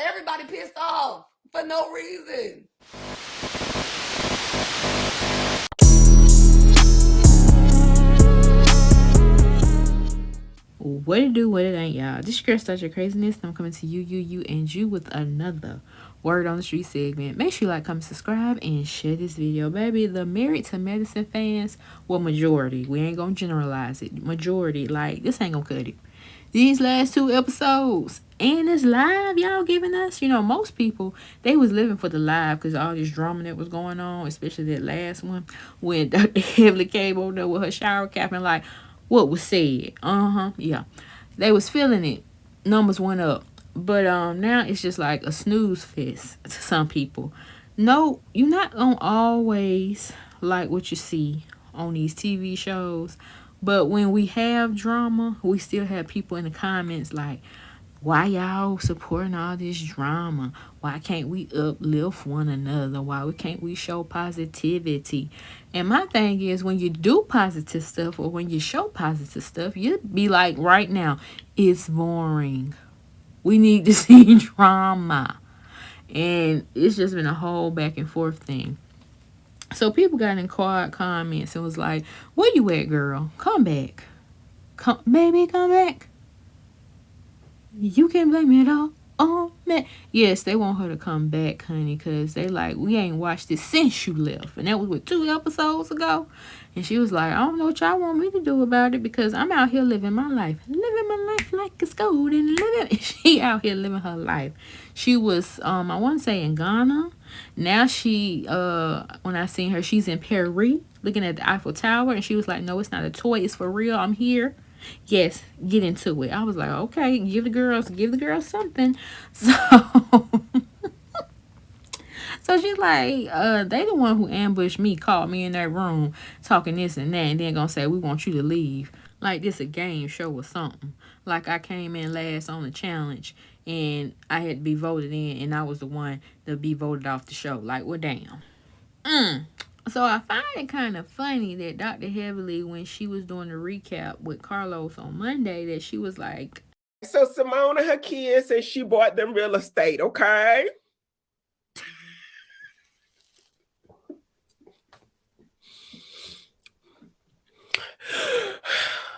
Everybody pissed off for no reason. What it do, what it ain't, y'all. This your girl Start Your Craziness, and I'm coming to you, and you with another Word on the Street segment. Make sure you like, comment, subscribe, and share this video, baby. The Married to Medicine fans, well, majority. We ain't gonna generalize it. Majority, like, this ain't gonna cut it. These last two episodes, and it's live, y'all giving us. Most people, they was living for the live because all this drama that was going on, especially that last one when Dr. Heavily came over there with her shower cap and like, what was said. Yeah. They was feeling it. Numbers went up. But now it's just like a snooze fest to some people. No, you're not gonna always like what you see on these TV shows. But when we have drama, we still have people in the comments like, why y'all supporting all this drama? Why can't we uplift one another? Why can't we show positivity? And my thing is, when you do positive stuff or when you show positive stuff, you be like, right now, it's boring. We need to see drama. And it's just been a whole back and forth thing. So people got in quiet comments and was like, where you at, girl? Come back. Baby, come back. You can't blame me at all. Oh, man. Yes, they want her to come back, honey, because they like, we ain't watched this since you left. And that was, 2 episodes ago? And she was like, I don't know what y'all want me to do about it because I'm out here living my life. Living my life like it's golden. She out here living her life. She was, I want to say in Ghana. Now she, when I seen her, she's in Paris looking at the Eiffel Tower. And she was like, no, it's not a toy. It's for real. I'm here. Yes, get into it. I was like, okay, give the girls something. So so she's like, they the one who ambushed me, called me in that room talking this and that, and then gonna say we want you to leave. Like this a game show or something. Like I came in last on the challenge and I had to be voted in and I was the one to be voted off the show. Like, well damn. So I find it kind of funny that Dr. Heavily, when she was doing the recap with Carlos on Monday, that she was like, so Simone and her kids, and she bought them real estate, okay?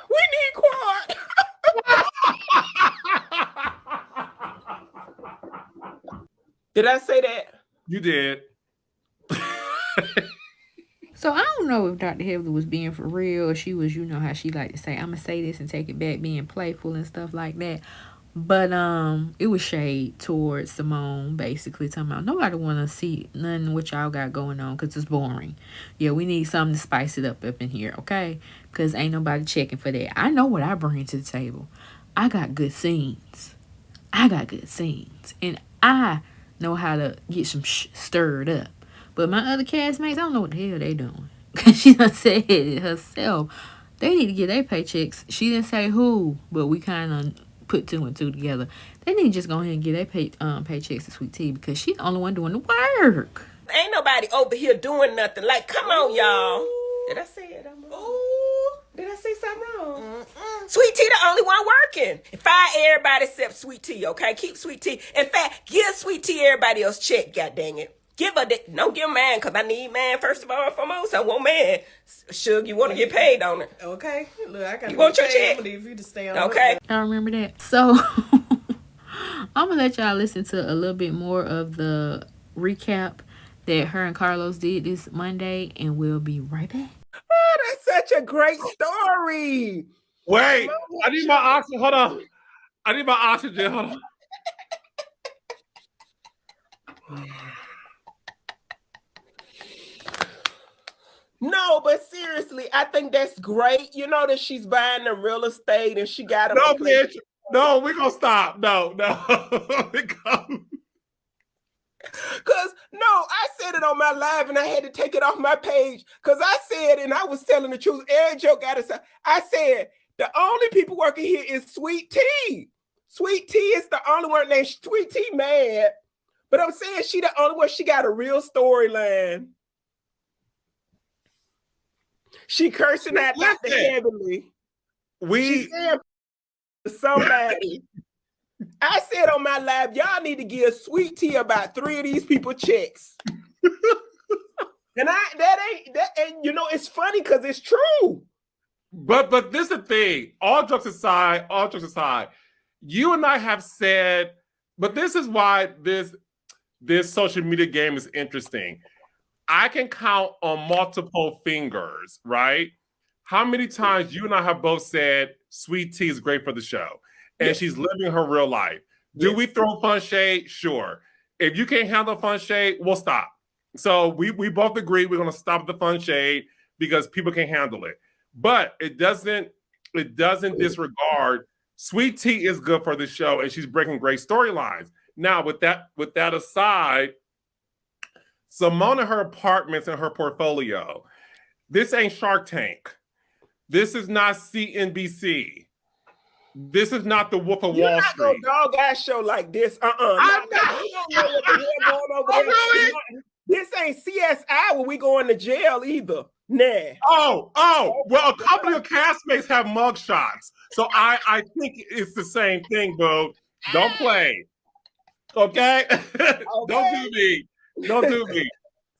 We need quiet. Did I say that? You did. so I don't know if Dr. Heavily was being for real or she was, how she like to say, I'm gonna say this and take it back, being playful and stuff like that. But it was shade towards Simone, basically talking about nobody want to see nothing what y'all got going on because it's boring. Yeah, we need something to spice it up in here, okay? Because ain't nobody checking for that. I know what I bring to the table. I got good scenes. And I know how to get some stirred up. But my other castmates, I don't know what the hell they doing. Because she done said it herself. They need to get their paychecks. She didn't say who, but we kind of put 2 and 2 together. They need to just go ahead and get their paychecks to Sweet Tea because she's the only one doing the work. Ain't nobody over here doing nothing. Like, come on, y'all. Did I say it? Did I say something wrong? Sweet Tea the only one working. Fire everybody except Sweet Tea, okay? Keep Sweet Tea. In fact, give Sweet Tea everybody else check, god dang it. Give her that. Don't give man, because I need man first of all and foremost. I want man. Suge, you want to get paid on it. Okay. Look, I got you want your check? I'm gonna leave you to stay on. Okay. I remember that. So I'm going to let y'all listen to a little bit more of the recap that her and Carlos did this Monday, and we'll be right back. Oh, that's such a great story. Wait, I need my oxygen. Hold on. I need my oxygen. Hold on. No, but seriously, I think that's great. You know that she's buying the real estate and she got them. No, bitch. No, we're going to stop. No. Because, no, I said it on my live and I had to take it off my page because I said, and I was telling the truth, every joke got to I said, the only people working here is Sweet Tea. Sweet Tea is the only one named Sweet Tea mad. But I'm saying she the only one, she got a real storyline. She cursing at Dr. Heavily. She said somebody. I said on my live, y'all need to give Sweet Tea about 3 of these people checks. And you know, it's funny because it's true. But this is the thing. All jokes aside, you and I have said, but this is why this social media game is interesting. I can count on multiple fingers, right? How many times you and I have both said Sweet Tea is great for the show, and she's living her real life. Do we throw fun shade? Sure. If you can't handle fun shade, we'll stop. So we both agree we're going to stop the fun shade because people can't handle it. But it doesn't disregard Sweet Tea is good for the show, and she's breaking great storylines. Now, with that aside, Simone and her apartments and her portfolio. This ain't Shark Tank. This is not CNBC. This is not the Wolf of Wall Street. You're not gonna dog ass show like this. I'm not. This ain't CSI where we going to jail either. Nah. Oh. Well, a couple of castmates have mugshots, so I think it's the same thing, bro. Don't play. Okay? Don't do me.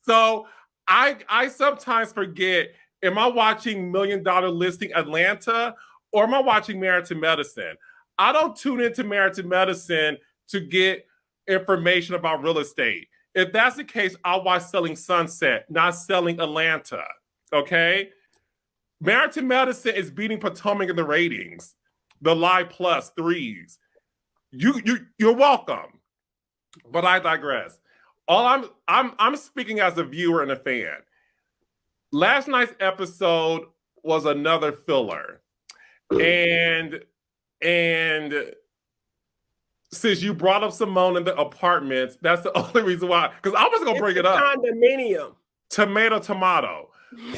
So I sometimes forget, am I watching $1 Million Listing Atlanta or am I watching Married to Medicine? I don't tune into Married to Medicine to get information about real estate. If that's the case, I'll watch Selling Sunset, not Selling Atlanta. Okay? Married to Medicine is beating Potomac in the ratings. The Live Plus threes. You're welcome. But I digress. All I'm speaking as a viewer and a fan. Last night's episode was another filler. And since you brought up Simone in the apartments, that's the only reason why. Because I was gonna bring it up. Condominium. Tomato.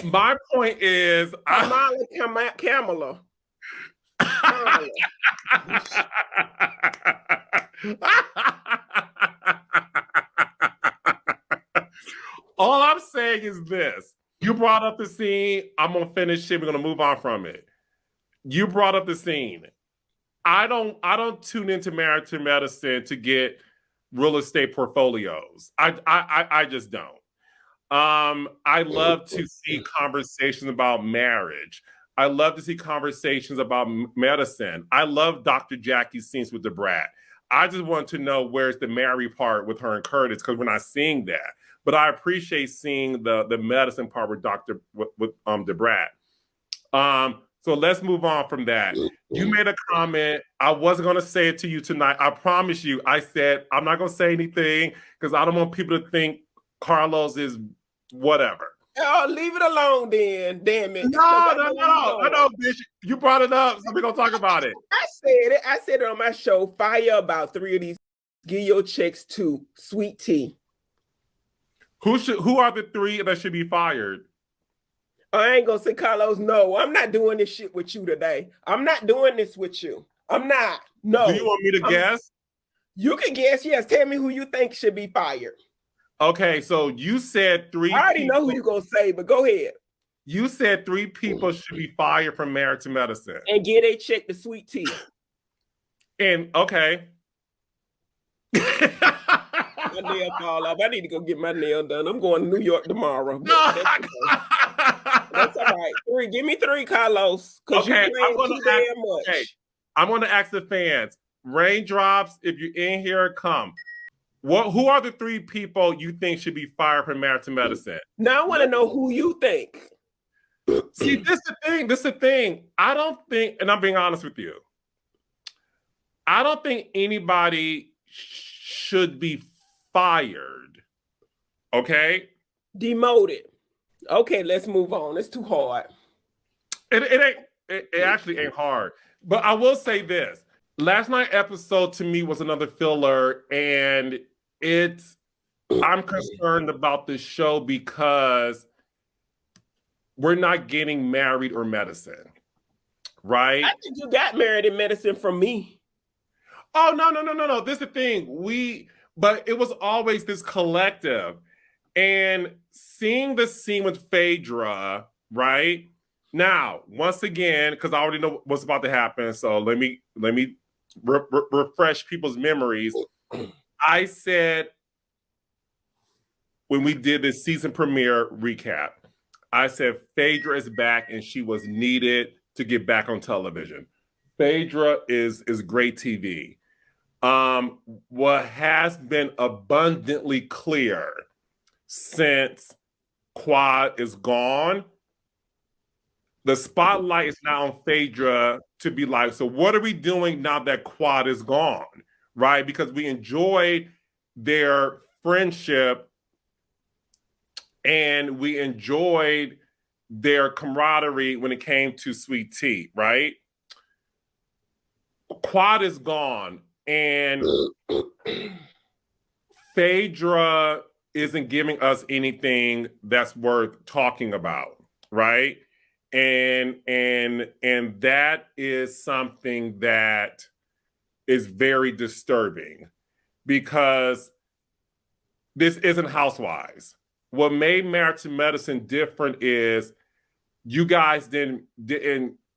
My point is Kamala. All I'm saying is this. You brought up the scene. I'm going to finish it. We're going to move on from it. You brought up the scene. I don't tune into Married to Medicine to get real estate portfolios. I just don't. I love to see conversations about marriage. I love to see conversations about medicine. I love Dr. Jackie's scenes with the brat. I just want to know where's the Mary part with her and Curtis, because we're not seeing that. But I appreciate seeing the medicine part with the brat. So let's move on from that. You made a comment. I wasn't going to say it to you tonight. I promise you. I said I'm not going to say anything because I don't want people to think Carlos is whatever. Oh, leave it alone then. Damn it. No, bitch. You brought it up, so we're going to talk about it. I said it on my show. Fire about 3 of these. Give your checks to Sweet Tea. Who are the 3 that should be fired? I ain't gonna say Carlos. No, I'm not doing this shit with you today. I'm not doing this with you. I'm not. No. Do you want me to guess? You can guess. Yes. Tell me who you think should be fired. Okay, so you said 3. I already know who you're gonna say, but go ahead. You said 3 people should be fired from Married to Medicine and get a check to Sweet Tea. And okay. My nail fall off. I need to go get my nail done. I'm going to New York tomorrow. That's all right. 3. Give me 3, Carlos. Okay, I'm going to ask the fans. Raindrops, if you're in here, come. Who are the 3 people you think should be fired from Married to Medicine? Now I want to know who you think. See, this is the thing. I don't think, and I'm being honest with you, I don't think anybody should be fired. Okay? Demoted. Okay, let's move on. It's too hard. It actually ain't hard. But I will say this. Last night's episode to me was another filler, and I'm concerned about this show because we're not getting Married or Medicine. Right? I think you got Married in Medicine from me. Oh, no. This is the thing. But it was always this collective. And seeing the scene with Phaedra, right? Now, once again, because I already know what's about to happen, so let me refresh people's memories. I said when we did this season premiere recap, I said Phaedra is back and she was needed to get back on television. Phaedra is great TV. What has been abundantly clear since Quad is gone, the spotlight is now on Phaedra to be like, so what are we doing now that Quad is gone, right? Because we enjoyed their friendship and we enjoyed their camaraderie when it came to Sweet Tea, right? Quad is gone, and Phaedra isn't giving us anything that's worth talking about, right? And that is something that is very disturbing because this isn't Housewives. What made Married to Medicine different is you guys didn't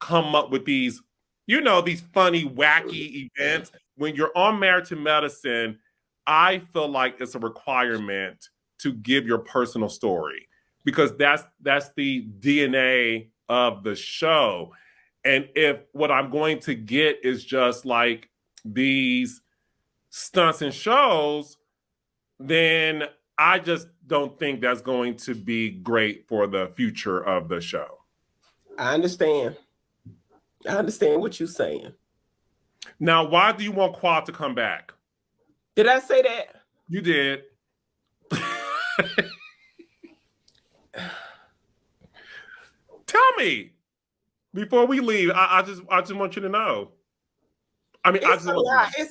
come up with these, these funny, wacky events. When you're on Married to Medicine, I feel like it's a requirement to give your personal story because that's the DNA of the show. And if what I'm going to get is just like these stunts and shows, then I just don't think that's going to be great for the future of the show. I understand what you're saying. Now, why do you want Quad to come back? Did I say that? You did. Tell me before we leave. I just want you to know. I mean, it's a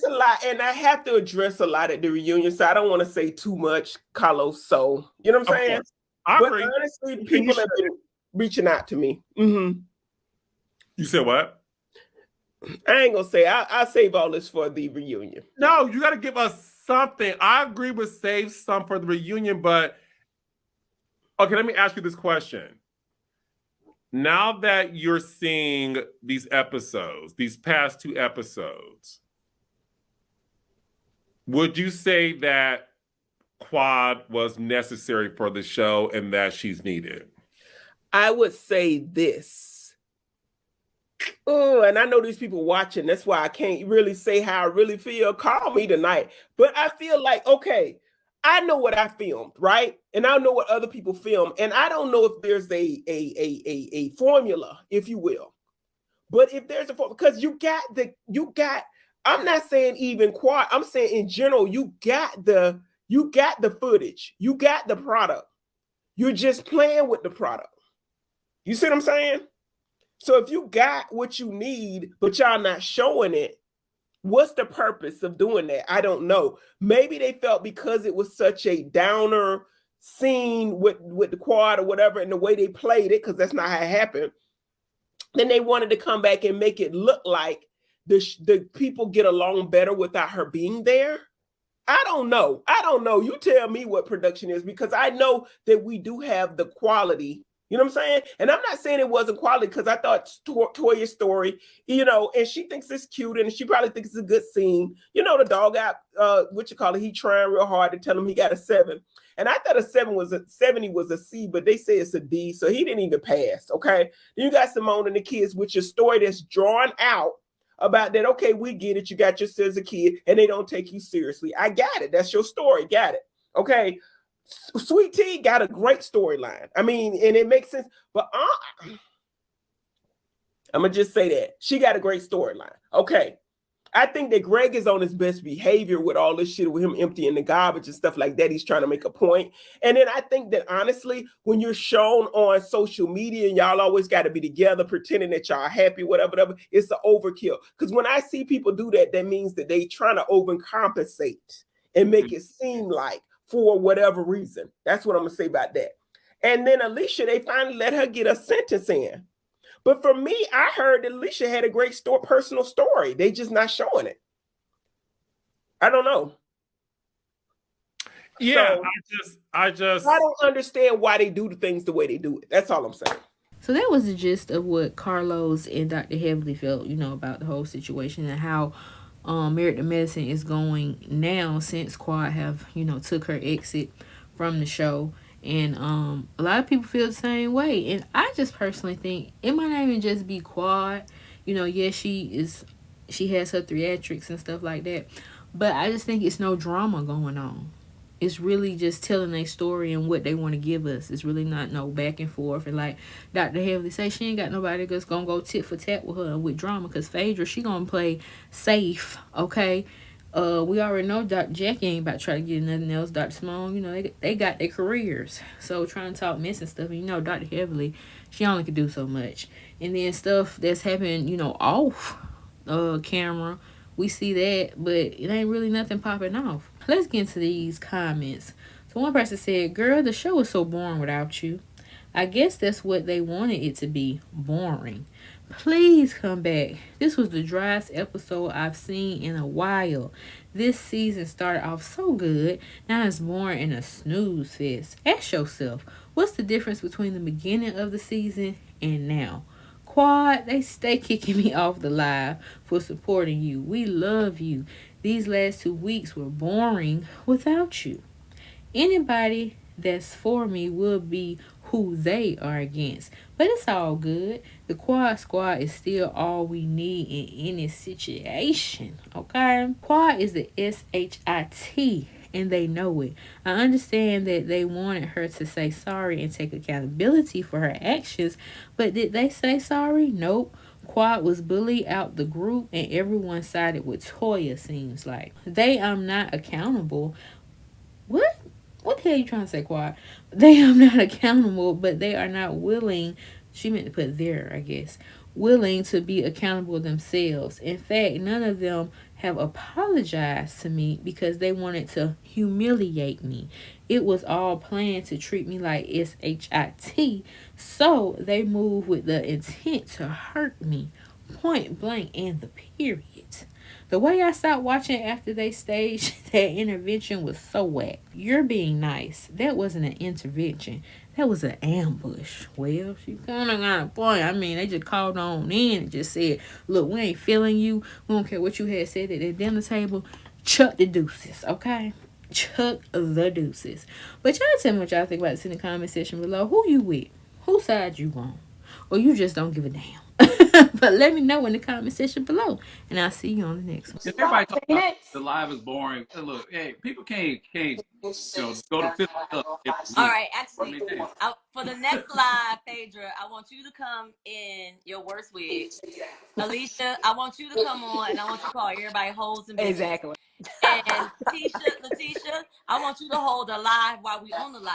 lot, and I have to address a lot at the reunion, so I don't want to say too much, Carlos. So you know what I'm saying? I agree. But honestly, people have been reaching out to me. Mm-hmm. You said what? I ain't gonna say. I'll save all this for the reunion. No, you got to give us something. I agree with save some for the reunion, but okay, let me ask you this question. Now that you're seeing these episodes, these past 2 episodes, would you say that Quad was necessary for the show and that she's needed? I would say this. Oh, and I know these people watching. That's why I can't really say how I really feel. Call me tonight. But I feel like, okay, I know what I filmed, right? And I know what other people film. And I don't know if there's a formula, if you will. But if there's a formula, because you got, I'm not saying even Quad, I'm saying in general, you got the footage, you got the product. You're just playing with the product. You see what I'm saying? So if you got what you need, but y'all not showing it, what's the purpose of doing that? I don't know. Maybe they felt because it was such a downer scene with the Quad or whatever, and the way they played it, because that's not how it happened, then they wanted to come back and make it look like the people get along better without her being there. I don't know. You tell me what production is, because I know that we do have the quality. You know what I'm saying? And I'm not saying it wasn't quality, because I thought Toya's story, and she thinks it's cute and she probably thinks it's a good scene. The dog got, he trying real hard to tell him he got a 7. And I thought a 70 was a C, but they say it's a D. So he didn't even pass. Okay. Then you got Simone and the kids, which is a story that's drawn out about that. Okay, we get it. You got your sis as a kid and they don't take you seriously. I got it. That's your story. Got it. Okay. Sweet Tea got a great storyline. I mean, and it makes sense, but I'm gonna just say that she got a great storyline. Okay, I think that Greg is on his best behavior with all this shit with him emptying the garbage and stuff like that. He's trying to make a point. And then I think that honestly, when you're shown on social media and y'all always got to be together, pretending that y'all happy, whatever, it's an overkill. Because when I see people do that, that means that they trying to overcompensate and make it seem like, for whatever reason. That's what I'm gonna say about that. And then Alicia, they finally let her get a sentence in. But for me, I heard that Alicia had a great personal story. They just not showing it. I don't know. Yeah, so, I don't understand why they do the things the way they do it. That's all I'm saying. So that was the gist of what Carlos and Dr. Heavenly felt, about the whole situation and how Married to Medicine is going now since Quad have, took her exit from the show. And a lot of people feel the same way. And I just personally think it might not even just be Quad. Yes, she has her theatrics and stuff like that. But I just think it's no drama going on. It's really just telling their story and what they want to give us. It's really not no back and forth. And like Dr. Heavenly say, she ain't got nobody that's going to go tit for tat with her with drama. Because Phaedra, she going to play safe, okay? We already know Dr. Jackie ain't about to try to get nothing else. Dr. Simone, they got their careers. So trying to talk mess and stuff. And Dr. Heavenly, she only could do so much. And then stuff that's happening, off camera, we see that, but it ain't really nothing popping off. Let's get into these comments. So one person said, girl, the show is so boring without you. I guess that's what they wanted it to be, boring. Please come back. This was the driest episode I've seen in a while. This season started off so good. Now it's boring and a snooze fest. Ask yourself, what's the difference between the beginning of the season and now? Quad, they stay kicking me off the live for supporting you. We love you. These last 2 weeks were boring without you. Anybody that's for me will be who they are against. But it's all good. The Quad Squad is still all we need in any situation. Okay? Quad is the SHIT. And they know it. I understand that they wanted her to say sorry and take accountability for her actions, but did they say sorry? Nope. Quad was bullied out the group and everyone sided with Toya, seems like. They not accountable. What? What the hell are you trying to say, Quad? They are not accountable, but they are not willing. She meant to put there, I guess. Willing to be accountable themselves. In fact, none of them have apologized to me because they wanted to humiliate me. It was all planned to treat me like SHIT, so they moved with the intent to hurt me. Point blank and the period. The way I stopped watching after they staged that intervention was so whack. You're being nice. That wasn't an intervention. That was an ambush. Well, she kind of got a point. I mean, they just called on in and just said, look, we ain't feeling you. We don't care what you had said at the dinner table. Chuck the deuces, okay? Chuck the deuces. But y'all tell me what y'all think about this in the comment section below. Who you with? Whose side you on? Or you just don't give a damn? But let me know in the comment section below, and I'll see you on the next one. If everybody talks about the live is boring, look, hey, people can't go to physical stuff. All right, actually, for the next live, Phaedra, I want you to come in your worst wig. Alicia, I want you to come on, and I want you to call everybody hoes and bitches. Exactly. And Letitia, I want you to hold a live while we on the live.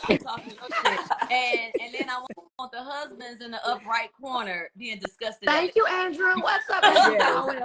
I'm talking your shit. And then I want the husbands in the upright corner being disgusted. Thank you, Andrew. What's up, Andrew?